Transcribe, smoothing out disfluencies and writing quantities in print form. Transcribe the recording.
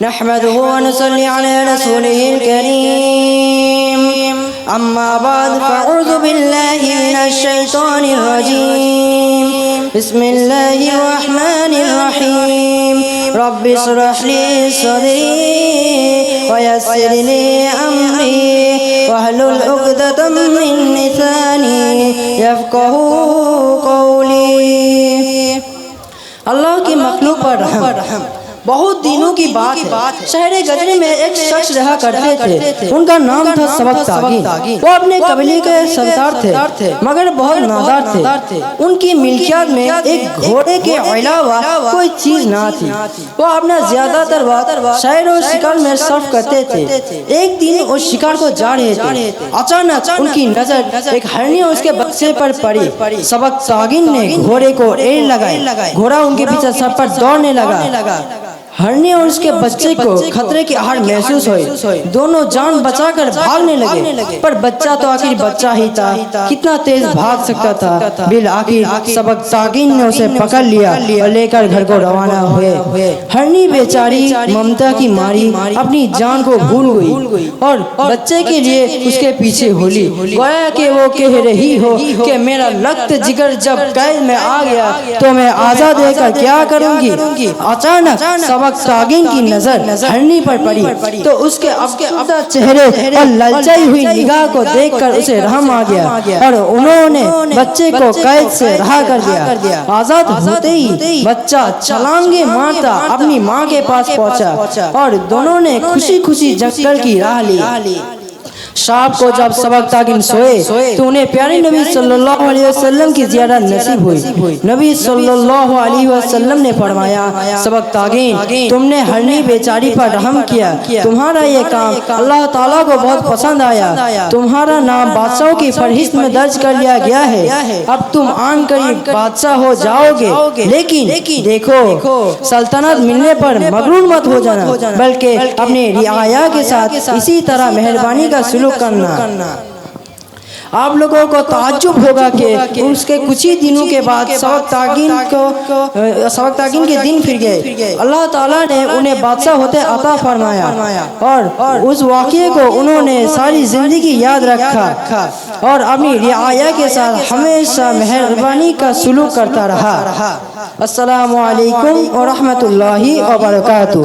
نحمده ونصلي على رسوله الكريم أما بعد فأعوذ بالله من الشيطان الرجيم بسم الله الرحمن الرحيم رب اشرح لي صدري ويسر لي أمري واحلل عقدة من لساني يفقهوا قولي۔ اللہ کی مخلوق پر رحم۔ بہت دنوں کی بات ہے، شہر گجری میں ایک شخص رہا کرتے تھے، ان کا نام تھا سبکتاگین۔ وہ اپنے قبیلے کے سردار تھے مگر بہت نادار تھے۔ ان کی ملکیت میں ایک گھوڑے کے علاوہ کوئی چیز نہ تھی۔ وہ اپنا زیادہ تر وقت شہر اور شکار میں صرف کرتے تھے۔ ایک دن وہ شکار کو جا رہے تھے، اچانک ان کی نظر ایک ہرنی اور اس کے بچے پر پڑی۔ سبکتاگین نے گھوڑے کو ایڑ لگائی، گھوڑا ان کے پیچھے سب پر دوڑنے لگا۔ ہرنی اور اس کے بچے کو خطرے کی آہٹ محسوس ہوئی، دونوں جان بچا کر بھاگنے لگے، پر بچہ تو آخر بچہ ہی تھا، کتنا تیز بھاگ سکتا تھا۔ بالآخر سبکتاگین نے اسے پکڑ لیا اور لے کر گھر کو روانہ ہوئے۔ ہرنی بیچاری ممتا کی ماری اپنی جان کو بھول گئی اور بچے کے لیے اس کے پیچھے ہولی، گویا کہ وہ کہہ رہی ہو کہ میرا لخت جگر جب قید میں آ گیا تو میں آزاد رہ کر کیا کروں گی۔ اچانک سبکتاگین کی نظر ہرنی پر پڑی تو اس کے افسردہ چہرے اور للچائی ہوئی نگاہ کو دیکھ کر اسے رحم آ گیا اور انہوں نے بچے کو قید سے رہا کر دیا۔ آزاد ہوتے ہی بچہ چھلانگیں مارتا اپنی ماں کے پاس پہنچا اور دونوں نے خوشی خوشی جنگل کی راہ لی۔ شام کو جب سبکتاگین سوئے تو انہیں پیارے نبی صلی اللہ علیہ وسلم کی زیارت نصیب ہوئی۔ نبی صلی اللہ علیہ وسلم نے فرمایا، سبکتاگین تم نے ہرنی بیچاری پر رحم کیا، تمہارا یہ کام اللہ تعالیٰ کو بہت پسند آیا، تمہارا نام بادشاہوں کی فہرست میں درج کر لیا گیا ہے، اب تم آن قریب بادشاہ ہو جاؤ گے۔ لیکن دیکھو سلطنت ملنے پر مغرور مت ہو جانا، بلکہ اپنے رعایا کے ساتھ اسی طرح مہربانی کا سلوک کرنا۔ آپ لوگوں کو تعجب ہوگا کہ اس کے کچھ ہی دنوں کے بعد سبکتاگین کے دن پھر گئے۔ اللہ تعالیٰ نے انہیں بادشاہ ہوتے عطا فرمایا اور اس واقعے کو انہوں نے ساری زندگی یاد رکھا اور اپنی رعایا کے ساتھ ہمیشہ مہربانی کا سلوک کرتا رہا۔ السلام علیکم ورحمۃ اللہ وبرکاتہ۔